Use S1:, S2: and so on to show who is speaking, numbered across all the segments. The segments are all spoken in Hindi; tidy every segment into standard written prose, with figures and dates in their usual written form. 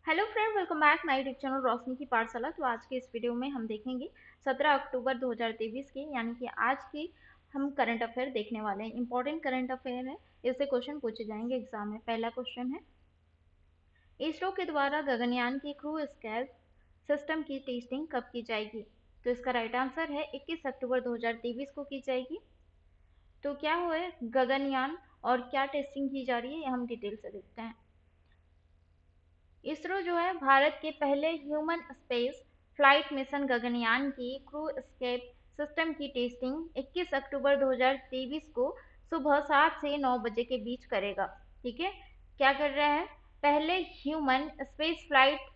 S1: Hello friend, welcome back my YouTube channel Roshni की पाठशाला। तो आज के इस वीडियो में हम देखेंगे 17 अक्टूबर 2023 के यानी कि आज की हम करंट अफेयर देखने वाले हैं। इंपॉर्टेंट करंट अफेयर है, इससे क्वेश्चन पूछे जाएंगे एग्जाम में। पहला क्वेश्चन है, इसरो के द्वारा गगनयान की क्रू स्केल सिस्टम की टेस्टिंग कब की जाएगी? तो इसका राइट आंसर है 21 अक्टूबर 2023 को की जाएगी। तो क्या हुआ है गगनयान और क्या टेस्टिंग की जा रही है, ये हम डिटेल से देखते हैं। इसरो जो है भारत के पहले human space flight mission Gaganyaan की क्रू एस्केप सिस्टम की टेस्टिंग 21 अक्टूबर 2023 को सुबह 7 से 9 बजे के बीच करेगा। ठीक है, क्या कर रहा है? पहले human space flight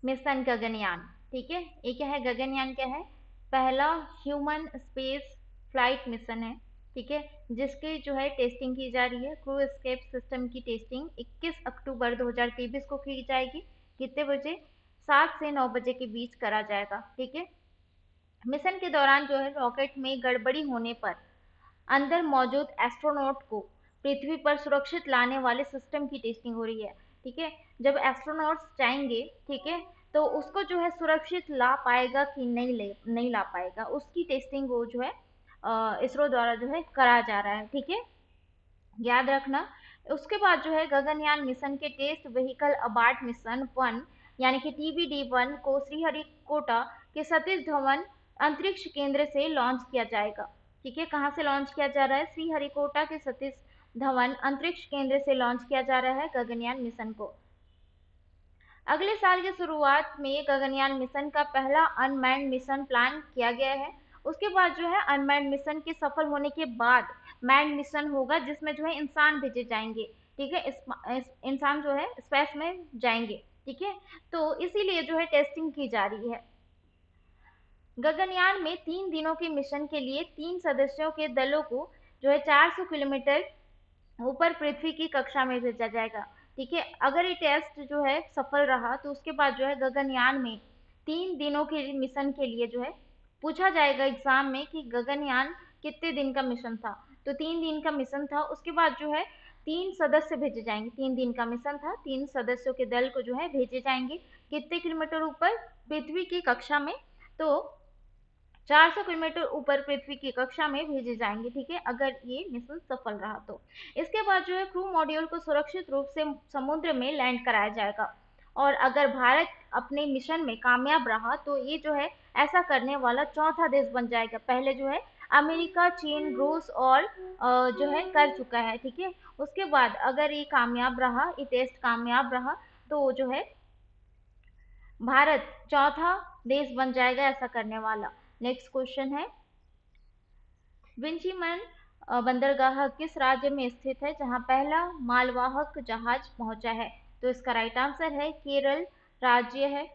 S1: mission Gaganyaan. ठीक है, ये क्या है? गगनयान क्या है? पहला ह्यूमन स्पेस फ्लाइट मिशन है। ठीक है, जिसकी जो है टेस्टिंग की जा रही है। क्रू एस्केप सिस्टम की टेस्टिंग 21 अक्टूबर 2023 को की जाएगी। कितने बजे? 7 से 9 बजे के बीच करा जाएगा। ठीक है, मिशन के दौरान जो है रॉकेट में गड़बड़ी होने पर अंदर मौजूद एस्ट्रोनॉट को पृथ्वी पर सुरक्षित लाने वाले सिस्टम की टेस्टिंग हो रही है। ठीक है, जब एस्ट्रोनॉट्स जाएंगे, ठीक है, तो उसको जो है सुरक्षित ला पाएगा कि नहीं ला पाएगा, उसकी टेस्टिंग वो जो है इसरो द्वारा जो है करा जा रहा है। ठीक है, याद रखना। उसके बाद जो है गगनयान मिशन के टेस्ट व्हीकल अबार्ट मिशन 1 यानी कि TBD-1 को श्रीहरिकोटा के सतीश धवन अंतरिक्ष केंद्र से लॉन्च किया जाएगा। ठीक है, कहाँ से लॉन्च किया जा रहा है? श्रीहरिकोटा के सतीश धवन अंतरिक्ष केंद्र से लॉन्च किया जा रहा है गगनयान मिशन को। अगले साल की शुरुआत में गगनयान मिशन का पहला अनमैन्ड मिशन प्लान किया गया है। उसके बाद जो है अनमैन्ड मिशन के सफल होने के बाद मैन्ड मिशन होगा, जिसमें जो है इंसान भेजे जाएंगे। ठीक है, इंसान जो है स्पेस में जाएंगे। ठीक है, तो इसीलिए जो है टेस्टिंग की जा रही है। गगनयान में 3 दिनों के मिशन के लिए 3 सदस्यों के दलों को जो है 400 किलोमीटर ऊपर पृथ्वी की कक्षा में भेजा जाएगा। ठीक है, अगर ये टेस्ट जो है सफल रहा तो उसके बाद जो है गगनयान में 3 दिनों के मिशन के लिए जो है पूछा जाएगा एग्जाम में कि गगनयान कितने दिन का मिशन था। तो 3 दिन का मिशन था। उसके बाद जो है 3 सदस्य भेजे जाएंगे। 3 दिन का मिशन था, 3 सदस्यों के दल को जो है भेजे जाएंगे कितने किलोमीटर ऊपर? पृथ्वी की कक्षा में। तो 400 किलोमीटर ऊपर पृथ्वी की कक्षा में भेजे जाएंगे। ठीक है, अगर ये मिशन सफल रहा तो। इसके बाद जो है क्रू मॉड्यूल को सुरक्षित रूप से समुद्र में लैंड कराया जाएगा। और अगर भारत अपने मिशन में कामयाब रहा तो ये जो है ऐसा करने वाला चौथा देश बन जाएगा। पहले जो है अमेरिका, चीन, रूस और जो है कर चुका है। ठीक है, उसके बाद अगर ये कामयाब रहा, ये टेस्ट कामयाब रहा, तो जो है भारत चौथा देश बन जाएगा ऐसा करने वाला। नेक्स्ट क्वेश्चन है, विंचीमन बंदरगाह किस राज्य में स्थित है जहां पहला मालवाहक जहाज पहुंचा है? तो इसका राइट आंसर है केरल राज्य है।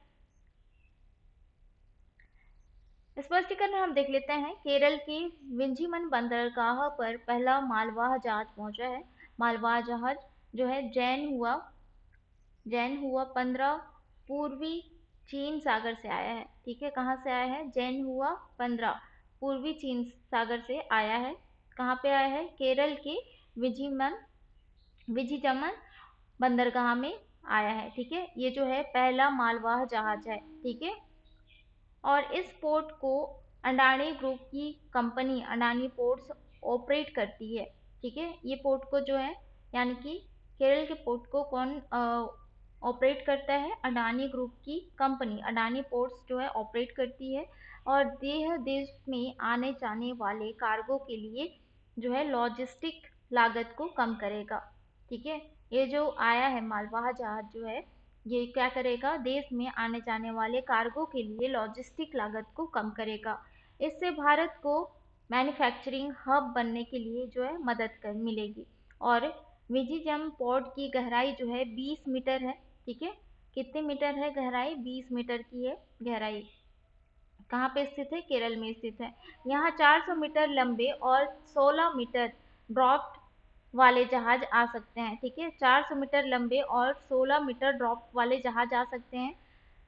S1: स्पष्टीकरण हम देख लेते हैं। केरल की विंझीमन बंदरगाह पर पहला मालवाहक जहाज पहुंचा है। मालवाहक जहाज जो है जैन हुआ 15 पूर्वी चीन सागर से आया है। ठीक है, कहाँ से आया है? जैन हुआ 15 पूर्वी चीन सागर से आया है। कहाँ पे आया है? केरल के विजिमन विजिजमन बंदरगाह में आया है। ठीक है, ये जो है पहला मालवाहक जहाज है। ठीक है, और इस पोर्ट को अडानी ग्रुप की कंपनी अडानी पोर्ट्स ऑपरेट करती है। ठीक है, ये पोर्ट को जो है यानी कि केरल के पोर्ट को कौन ऑपरेट करता है? अडानी ग्रुप की कंपनी अडानी पोर्ट्स जो है ऑपरेट करती है। और देह देश में आने जाने वाले कार्गो के लिए जो है लॉजिस्टिक लागत को कम करेगा। ठीक है, ये जो आया है मालवाहक जहाज जो है, ये क्या करेगा? देश में आने जाने वाले कार्गो के लिए लॉजिस्टिक लागत को कम करेगा। इससे भारत को मैन्युफैक्चरिंग हब बनने के लिए जो है मदद कर मिलेगी। और विजिजम पोर्ट की गहराई जो है 20 मीटर है। ठीक है, कितने मीटर है गहराई? 20 मीटर की है गहराई। कहाँ पे स्थित है? केरल में स्थित है। यहाँ 400 मीटर लंबे और 16 मीटर ड्रॉप्ट वाले जहाज आ सकते हैं। ठीक है, 400 मीटर लंबे और 16 मीटर ड्रॉप वाले जहाज आ सकते हैं।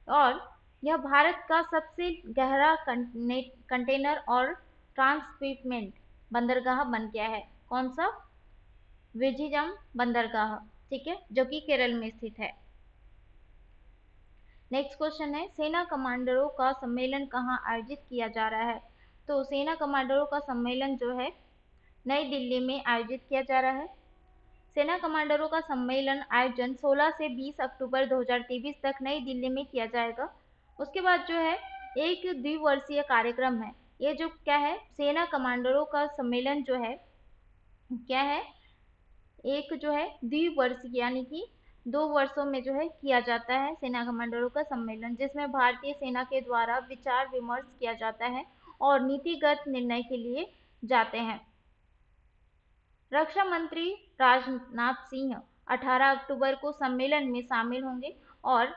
S1: और यह भारत का सबसे गहरा कंटेनर और ट्रांसशिपमेंट बंदरगाह बन गया है। कौन सा? विजिजम बंदरगाह। ठीक है, जो कि केरल में स्थित है। नेक्स्ट क्वेश्चन है, सेना कमांडरों का सम्मेलन कहाँ आयोजित किया जा रहा है? तो सेना कमांडरों का सम्मेलन जो है नई दिल्ली में आयोजित किया जा रहा है। सेना कमांडरों का सम्मेलन आयोजन 16 से 20 अक्टूबर 2023 तक नई दिल्ली में किया जाएगा। उसके बाद जो है एक द्विवर्षीय कार्यक्रम है। ये जो क्या है, सेना कमांडरों का सम्मेलन जो है क्या है, एक जो है द्विवर्षीय यानी कि 2 वर्षों में जो है किया जाता है सेना कमांडरों का सम्मेलन, जिसमें भारतीय सेना के द्वारा विचार विमर्श किया जाता है और नीतिगत निर्णय के लिए जाते हैं। रक्षा मंत्री राजनाथ सिंह 18 अक्टूबर को सम्मेलन में शामिल होंगे और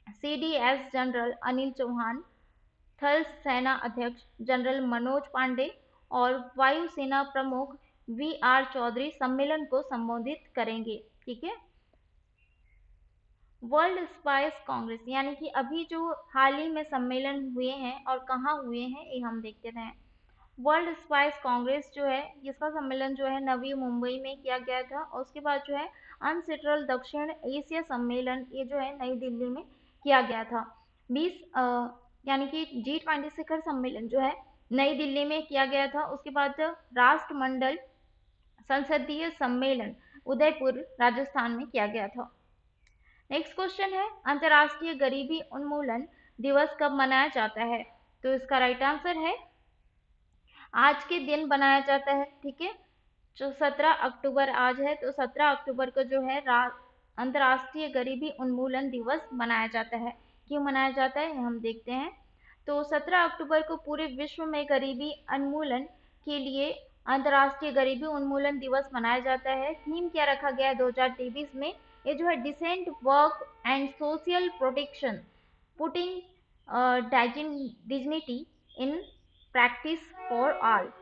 S1: सीडीएस जनरल अनिल चौहान, थल सेना अध्यक्ष जनरल मनोज पांडे और वायुसेना प्रमुख वी.आर. चौधरी सम्मेलन को संबोधित करेंगे। ठीक है। वर्ल्ड स्पाइस कांग्रेस यानी कि अभी जो हाल ही में सम्मेलन हुए हैं और कहाँ हुए हैं ये हम देखते रहे। वर्ल्ड स्पाइस कांग्रेस जो है इसका सम्मेलन जो है नवी मुंबई में किया गया था और उसके बाद जो है अनसेट्रल दक्षिण एशिया सम्मेलन ये जो है नई दिल्ली में किया गया था। 20 यानी कि G20 शिखर सम्मेलन जो है नई दिल्ली में किया गया था। उसके बाद राष्ट्रमंडल संसदीय सम्मेलन उदयपुर राजस्थान में किया गया था। नेक्स्ट क्वेश्चन है, अंतर्राष्ट्रीय गरीबी उन्मूलन दिवस कब मनाया जाता है? तो इसका राइट आंसर है आज के दिन बनाया जाता है। ठीक है, जो 17 अक्टूबर आज है तो 17 अक्टूबर को जो है अंतर्राष्ट्रीय गरीबी उन्मूलन दिवस मनाया जाता है। क्यों मनाया जाता है हम देखते हैं। तो 17 अक्टूबर को पूरे विश्व में गरीबी उन्मूलन के लिए अंतर्राष्ट्रीय गरीबी उन्मूलन दिवस मनाया जाता है। थीम क्या रखा गया है 2023 में? ये जो है decent work and social protection putting dignity in practice for all.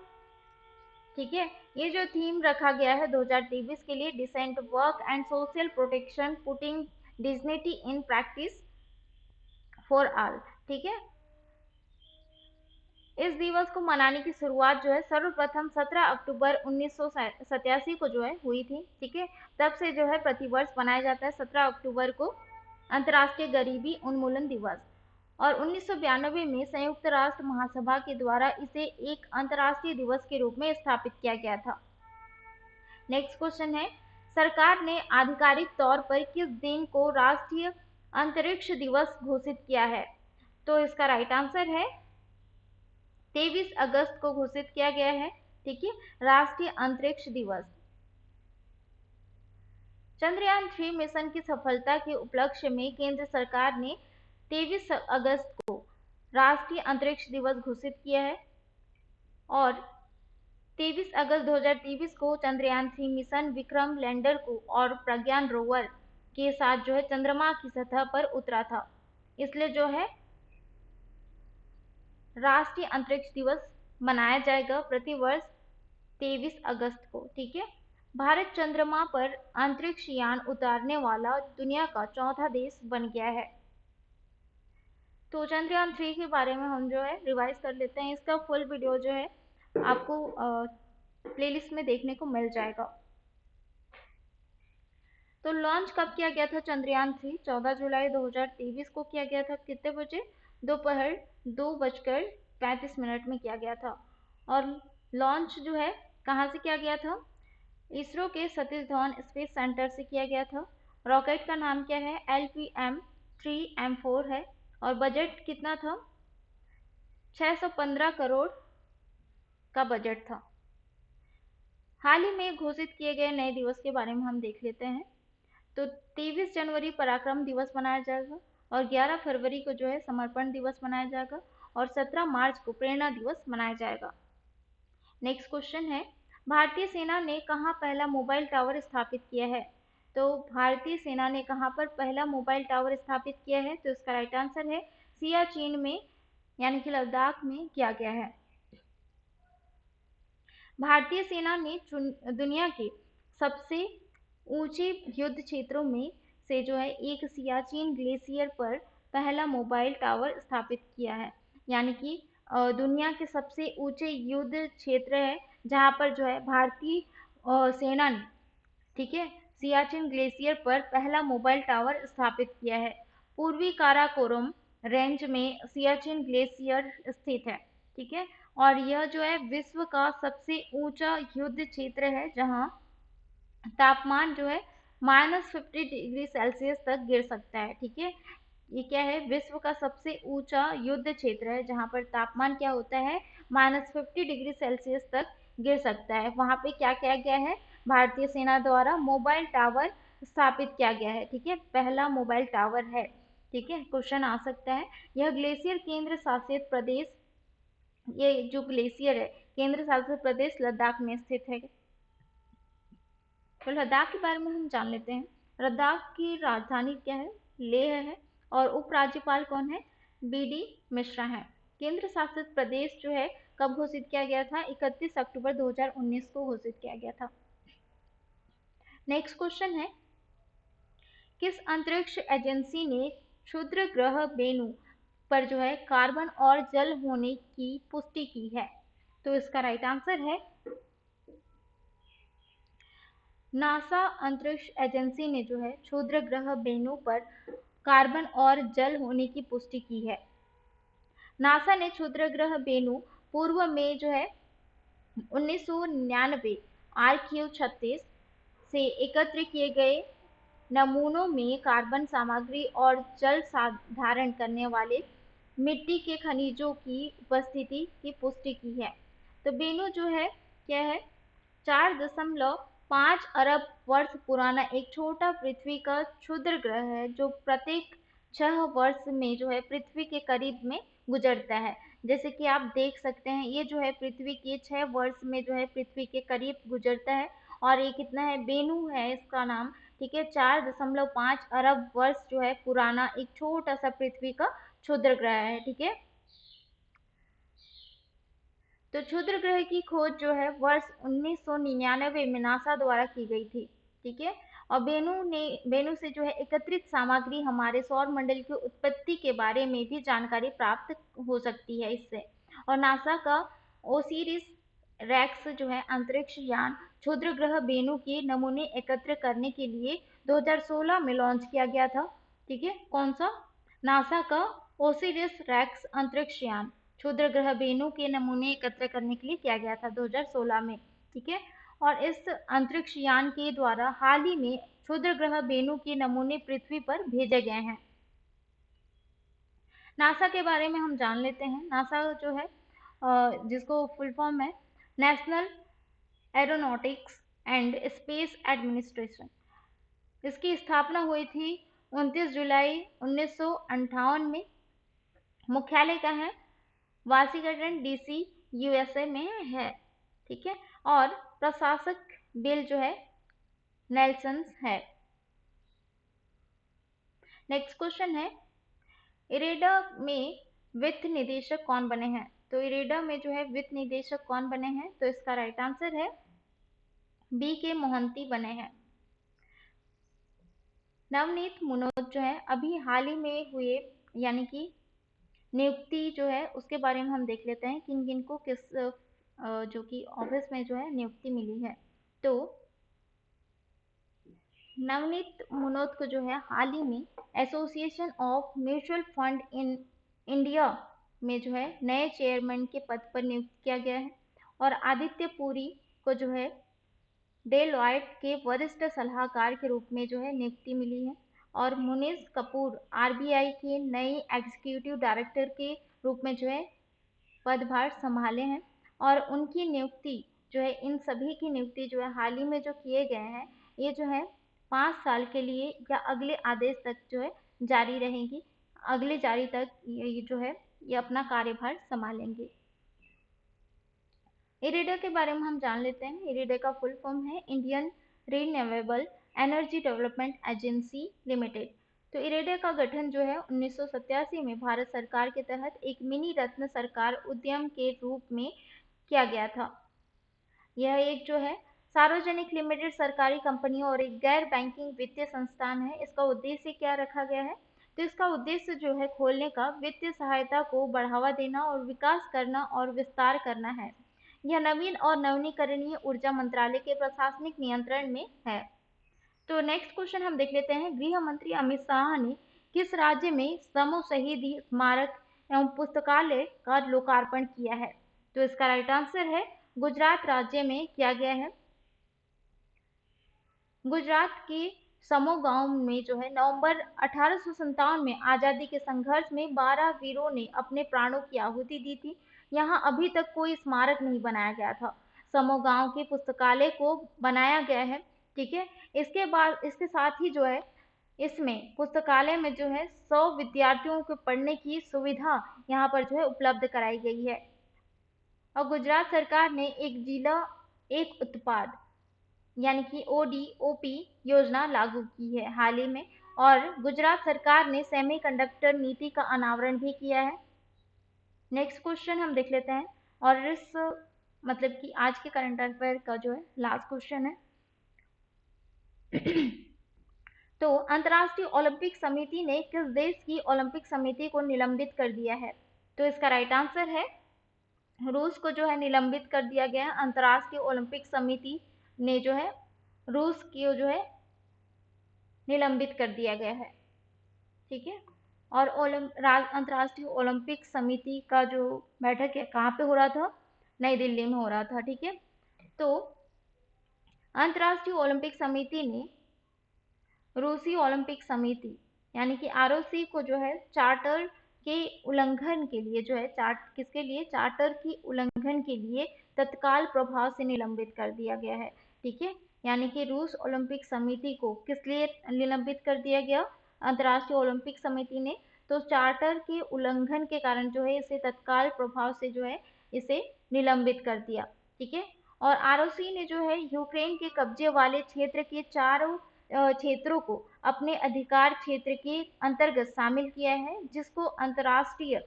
S1: ठीक है, ये जो थीम रखा गया है 2023 के लिए decent work and social protection putting dignity in practice for all. ठीक है, इस दिवस को मनाने की शुरुआत जो है सर्वप्रथम 17 अक्टूबर 1987 को जो है हुई थी। ठीक है, तब से जो है प्रतिवर्ष मनाया जाता है 17 अक्टूबर को अंतर्राष्ट्रीय गरीबी उन्मूलन दिवस और 1992 में संयुक्त राष्ट्र महासभा के द्वारा इसे एक अंतर्राष्ट्रीय दिवस के रूप में स्थापित किया गया था। नेक्स्ट क्वेश्चन है, सरकार ने आधिकारिक तौर पर किस दिन को राष्ट्रीय अंतरिक्ष दिवस घोषित किया है? तो इसका राइट आंसर है 23 अगस्त को घोषित किया गया है। ठीक है, राष्ट्रीय अंतरिक्ष दिवस। चंद्रयान 3 मिशन की सफलता के उपलक्ष्य में केंद्र सरकार ने 23 अगस्त को राष्ट्रीय अंतरिक्ष दिवस घोषित किया है और 23 अगस्त 2023 को चंद्रयान 3 मिशन विक्रम लैंडर को और प्रज्ञान रोवर के साथ जो है चंद्रमा की सतह पर उतरा था। इसलिए जो है राष्ट्रीय अंतरिक्ष दिवस मनाया जाएगा प्रतिवर्ष 23 अगस्त को। ठीक है, भारत चंद्रमा पर अंतरिक्ष यान उतारने वाला दुनिया का चौथा देश बन गया है। तो चंद्रयान 3 के बारे में हम जो है रिवाइज कर लेते हैं। इसका फुल वीडियो जो है आपको प्लेलिस्ट में देखने को मिल जाएगा। तो लॉन्च कब किया गया था चंद्रयान 3? 14 जुलाई 2023 को किया गया था। कितने बजे? दोपहर 2:35 में किया गया था। और लॉन्च जो है कहाँ से किया गया था? इसरो के सतीश धवन स्पेस सेंटर से किया गया था। रॉकेट का नाम क्या है? LPM-3M4 है और बजट कितना था? 615 करोड़ का बजट था। हाल ही में घोषित किए गए नए दिवस के बारे में हम देख लेते हैं। तो 23 जनवरी पराक्रम दिवस मनाया जाएगा और 11 फरवरी को जो है समर्पण दिवस मनाया जाएगा और 17 मार्च को प्रेरणा दिवस मनाया जाएगा। नेक्स्ट क्वेश्चन है, भारतीय सेना ने कहाँ पहला मोबाइल टावर स्थापित किया है? तो भारतीय सेना ने कहाँ पर पहला मोबाइल टावर स्थापित किया है? तो इसका राइट आंसर है सियाचिन में यानी कि लद्दाख में किया गया है। भारतीय सेना ने दुनिया के सबसे ऊंचे युद्ध क्षेत्रों में से जो है एक सियाचिन ग्लेशियर पर पहला मोबाइल टावर स्थापित किया है। यानी कि दुनिया के सबसे ऊंचे युद्ध क्षेत्र है जहां पर जो है भारतीय सेना ने, ठीक है, सियाचिन ग्लेशियर पर पहला मोबाइल टावर स्थापित किया है। पूर्वी काराकोरम रेंज में सियाचिन ग्लेशियर स्थित है। ठीक है, और यह जो है विश्व का सबसे ऊंचा युद्ध क्षेत्र है, जहां तापमान जो है -50 डिग्री सेल्सियस तक गिर सकता है। ठीक है, ये क्या है, विश्व का सबसे ऊंचा युद्ध क्षेत्र है जहां पर तापमान क्या होता है, -50 डिग्री सेल्सियस तक गिर सकता है। वहां पे क्या किया गया है, भारतीय सेना द्वारा मोबाइल टावर स्थापित किया गया है। ठीक है, पहला मोबाइल टावर है। ठीक है, क्वेश्चन आ सकता है। यह ग्लेशियर केंद्र शासित प्रदेश, ये जो ग्लेशियर है केंद्र शासित प्रदेश लद्दाख में स्थित है। तो लद्दाख के बारे में हम जान लेते हैं। लद्दाख की राजधानी क्या है, लेह है, और उपराज्यपाल कौन है, बीडी मिश्रा है। केंद्र शासित प्रदेश जो है कब घोषित किया गया था, 31 अक्टूबर 2019 को घोषित किया गया था। नेक्स्ट क्वेश्चन है, किस अंतरिक्ष एजेंसी ने क्षुद्र ग्रह वेनु पर जो है कार्बन और जल होने की पुष्टि की है? तो इसका राइट आंसर है नासा अंतरिक्ष एजेंसी ने जो है क्षुद्र ग्रह वेनु पर कार्बन और जल होने की पुष्टि की है। नासा ने क्षुद्र ग्रह वेनु पूर्व में जो है 1999 RQ-36 से एकत्र किए गए नमूनों में कार्बन सामग्री और जल धारण करने वाले मिट्टी के खनिजों की उपस्थिति की पुष्टि की है। तो वेनु जो है क्या है, 4.5 अरब वर्ष पुराना एक छोटा पृथ्वी का क्षुद्र ग्रह है, जो प्रत्येक 6 वर्ष में जो है पृथ्वी के करीब में गुजरता है। जैसे कि आप देख सकते हैं, ये जो है पृथ्वी के 6 वर्ष में जो है पृथ्वी के करीब गुजरता है, और ये कितना है, वेनु है इसका नाम। ठीक है, 4.5 अरब वर्ष जो है पुराना एक छोटा सा पृथ्वी का क्षुद्र ग्रह है। ठीक है, तो क्षुद्र ग्रह की खोज जो है वर्ष 1999 में नासा द्वारा की गई थी। ठीक है, और वेनु से जो है एकत्रित सामग्री हमारे सौर मंडल की उत्पत्ति के बारे में भी जानकारी प्राप्त हो सकती है इससे। और नासा का ओसिरिस रेक्स जो है अंतरिक्ष यान क्षुद्र ग्रह वेनु के नमूने एकत्र करने के लिए 2016 में लॉन्च किया गया था। ठीक है, कौन सा, नासा का ओसिरिस रेक्स अंतरिक्ष यान क्षुद्र ग्रह वेनु के नमूने एकत्र करने के लिए किया गया था 2016 में। ठीक है, और इस अंतरिक्ष यान के द्वारा हाल ही में क्षुद्र ग्रह वेनु के नमूने पृथ्वी पर भेजे गए हैं। नासा के बारे में हम जान लेते हैं। नासा जो है जिसको फुल फॉर्म है national aeronautics and space administration. इसकी स्थापना हुई थी 29 जुलाई 1958 में। मुख्यालय का है वाशिंगटन DC USA में है। ठीक है, और प्रशासक बिल जो है नेल्सन है। नेक्स्ट क्वेश्चन है, इरेडा में वित्त निदेशक कौन बने हैं? तो इरेडा में जो है वित्त निदेशक कौन बने हैं? तो इसका राइट आंसर है BK मोहंती बने हैं। नवनीत मुनोत जो है अभी हाल ही में हुए, यानी कि नियुक्ति जो है उसके बारे में हम देख लेते हैं, किन किन को किस जो कि ऑफिस में जो है नियुक्ति मिली है। तो नवनीत मुनोत को जो है हाल ही में association of mutual fund in India में जो है नए चेयरमैन के पद पर नियुक्त किया गया है। और आदित्य पुरी को जो है डेलॉयट के वरिष्ठ सलाहकार के रूप में जो है नियुक्ति मिली है। और मुनीष कपूर RBI के नए एग्जीक्यूटिव डायरेक्टर के रूप में जो है पदभार संभाले हैं। और उनकी नियुक्ति जो है, इन सभी की नियुक्ति जो है हाल ही में जो किए गए हैं, ये जो है 5 साल के लिए या अगले आदेश तक जो है जारी रहेंगी। अगले जारी तक ये जो है ये अपना कार्यभार संभालेंगे। इरेडा के बारे में हम जान लेते हैं। इरेडा का फुल फॉर्म है Indian renewable energy development agency limited. तो इरेडा का गठन जो है 1987 में भारत सरकार के तहत एक मिनी रत्न सरकार उद्यम के रूप में किया गया था। यह एक जो है सार्वजनिक लिमिटेड सरकारी कंपनी और एक गैर बैंकिंग वित्तीय संस्थान है। इसका उद्देश्य क्या रखा गया है? तो इसका उद्देश्य जो है खोलने का वित्तीय सहायता को बढ़ावा देना और विकास करना और विस्तार करना है। यह नवीन और नवीनीकरणीय ऊर्जा मंत्रालय के प्रशासनिक नियंत्रण में है। तो नेक्स्ट क्वेश्चन हम देख लेते हैं। गृह मंत्री अमित शाह ने किस राज्य में समूह शहीदी स्मारक एवं पुस्तकालय का लोकार्पण किया है? तो इसका राइट आंसर है गुजरात राज्य में किया गया है। गुजरात के समो गांव में जो है नवंबर 1857 में आजादी के संघर्ष में 12 वीरों ने अपने प्राणों की आहुति दी थी। यहाँ अभी तक कोई स्मारक नहीं बनाया गया था। समो गांव के पुस्तकालय को बनाया गया है। ठीक है, इसके बाद इसके साथ ही जो है इसमें पुस्तकालय में जो है 100 विद्यार्थियों को पढ़ने की सुविधा यहाँ पर जो है उपलब्ध कराई गई है। और गुजरात सरकार ने एक जिला एक उत्पाद यानी कि ODOP योजना लागू की है हाल ही में, और गुजरात सरकार ने सेमीकंडक्टर नीति का अनावरण भी किया है। नेक्स्ट क्वेश्चन हम देख लेते हैं, और इस मतलब कि आज के करंट अफेयर का जो है लास्ट क्वेश्चन है। तो अंतर्राष्ट्रीय ओलंपिक समिति ने किस देश की ओलंपिक समिति को निलंबित कर दिया है? तो इसका राइट आंसर है रूस को जो है निलंबित कर दिया गया है। अंतर्राष्ट्रीय ओलंपिक समिति ने जो है रूस की जो है निलंबित कर दिया गया है। ठीक है, और अंतर्राष्ट्रीय ओलंपिक समिति का जो बैठक है कहाँ पे हो रहा था? नई दिल्ली में हो रहा था। ठीक है, तो अंतर्राष्ट्रीय ओलंपिक समिति ने रूसी ओलंपिक समिति यानी कि ROC को जो है चार्टर के उल्लंघन के लिए जो है किसके लिए? चार्टर की उल्लंघन के लिए तत्काल प्रभाव से निलंबित कर दिया गया है। ठीक है, यानी कि रूस ओलंपिक समिति को किस लिए निलंबित कर दिया गया? अंतर्राष्ट्रीय ओलंपिक समिति ने तो चार्टर के उल्लंघन के कारण जो है इसे तत्काल प्रभाव से जो है इसे निलंबित कर दिया। ठीक है, और ROC ने जो है यूक्रेन के कब्जे वाले क्षेत्र के चारों क्षेत्रों को अपने अधिकार क्षेत्र के अंतर्गत शामिल किया है, जिसको अंतर्राष्ट्रीय,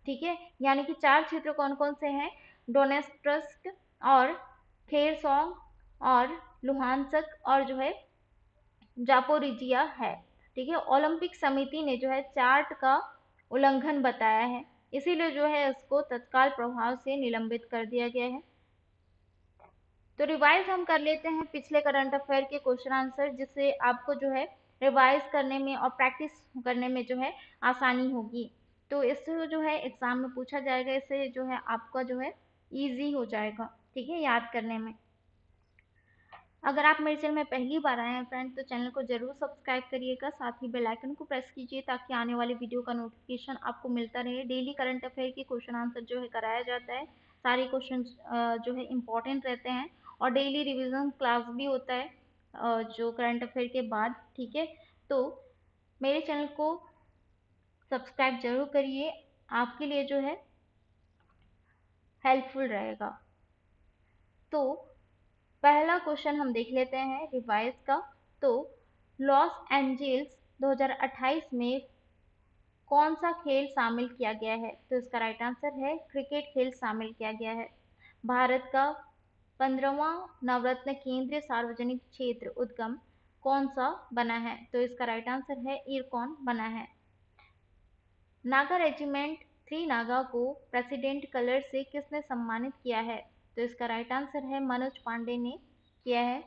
S1: ठीक है, यानी कि 4 क्षेत्र कौन कौन से हैं? डोनेस्ट्रस्क और खेरसोंग और लुहानस्क और जो है जापोरिजिया है। ठीक है, ओलंपिक समिति ने जो है चार्ट का उल्लंघन बताया है, इसीलिए जो है उसको तत्काल प्रभाव से निलंबित कर दिया गया है। तो रिवाइज हम कर लेते हैं पिछले करंट अफेयर के क्वेश्चन आंसर, जिससे आपको जो है रिवाइज करने में और प्रैक्टिस करने में जो है आसानी होगी। तो इससे जो है एग्जाम में पूछा जाएगा, इससे जो है आपका जो है इजी हो जाएगा। ठीक है, याद करने में। अगर आप मेरे चैनल में पहली बार आए हैं फ्रेंड, तो चैनल को जरूर सब्सक्राइब करिएगा, साथ ही बेल आइकन को प्रेस कीजिए ताकि आने वाली वीडियो का नोटिफिकेशन आपको मिलता रहे। डेली करंट अफेयर के क्वेश्चन आंसर जो है कराया जाता है। सारे क्वेश्चन जो है इम्पोर्टेंट रहते हैं, और डेली रिवीजन क्लास भी होता है जो करंट अफेयर के बाद। ठीक है, तो मेरे चैनल को सब्सक्राइब जरूर करिए, आपके लिए जो है हेल्पफुल रहेगा। तो पहला क्वेश्चन हम देख लेते हैं रिवाइज का। तो लॉस एंजल्स 2028 में कौन सा खेल शामिल किया गया है? तो इसका राइट आंसर है क्रिकेट खेल शामिल किया गया है। भारत का 15वां नवरत्न केंद्रीय सार्वजनिक क्षेत्र उद्गम कौन सा बना है? तो इसका राइट आंसर है इरकॉन बना है। नागा रेजिमेंट 3 नागा को प्रेसिडेंट कलर से किसने सम्मानित किया है? तो इसका राइट आंसर है मनोज पांडे ने किया है।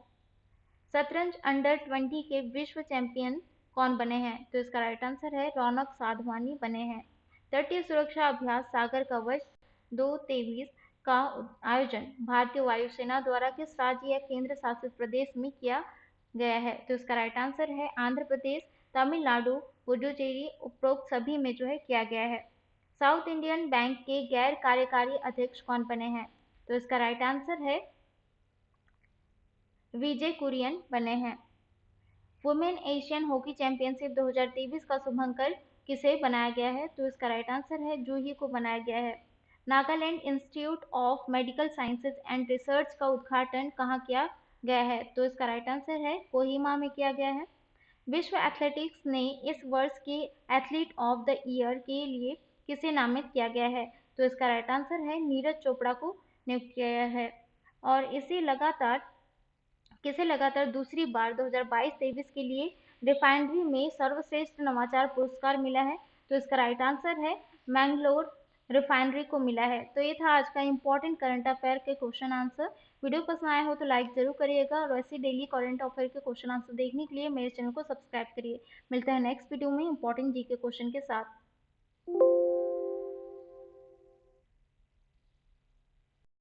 S1: शतरंज अंडर-20 के विश्व चैंपियन कौन बने हैं? तो इसका राइट आंसर है रौनक साधवानी बने हैं। तटीय सुरक्षा अभ्यास सागर कवच 2023 का आयोजन भारतीय वायुसेना द्वारा किस राज्य या केंद्र शासित प्रदेश में किया गया है? तो इसका राइट आंसर है आंध्र प्रदेश, तमिलनाडु, पुडुचेरी, उपरोक्त सभी में जो है किया गया है। साउथ इंडियन बैंक के गैर कार्यकारी अध्यक्ष कौन बने हैं? तो इसका राइट आंसर है विजय कुरियन बने हैं। वुमेन एशियन हॉकी चैंपियनशिप 2023 का शुभंकर किसे बनाया गया है? तो इसका राइट आंसर है जूही को बनाया गया है। Nagaland institute of medical sciences and research का उद्घाटन कहाँ किया गया है? तो इसका राइट आंसर है कोहिमा में किया गया है। विश्व एथलेटिक्स ने इस वर्ष के एथलीट ऑफ द ईयर के लिए किसे नामित किया गया है? तो इसका राइट आंसर है नीरज चोपड़ा को नियुक्त किया गया है। और किसे लगातार दूसरी बार 2022-23 के लिए रिफाइनरी में सर्वश्रेष्ठ नवाचार पुरस्कार मिला है? तो इसका राइट आंसर है मैंगलोर रिफाइनरी को मिला है। तो ये था आज का इम्पोर्टेंट करंट अफेयर के क्वेश्चन आंसर। वीडियो पसंद आया हो तो लाइक ज़रूर करिएगा और ऐसे डेली करंट अफेयर के क्वेश्चन आंसर देखने के लिए मेरे चैनल को सब्सक्राइब करिए। मिलते हैं नेक्स्ट वीडियो में इंपॉर्टेंट जीके क्वेश्चन के साथ।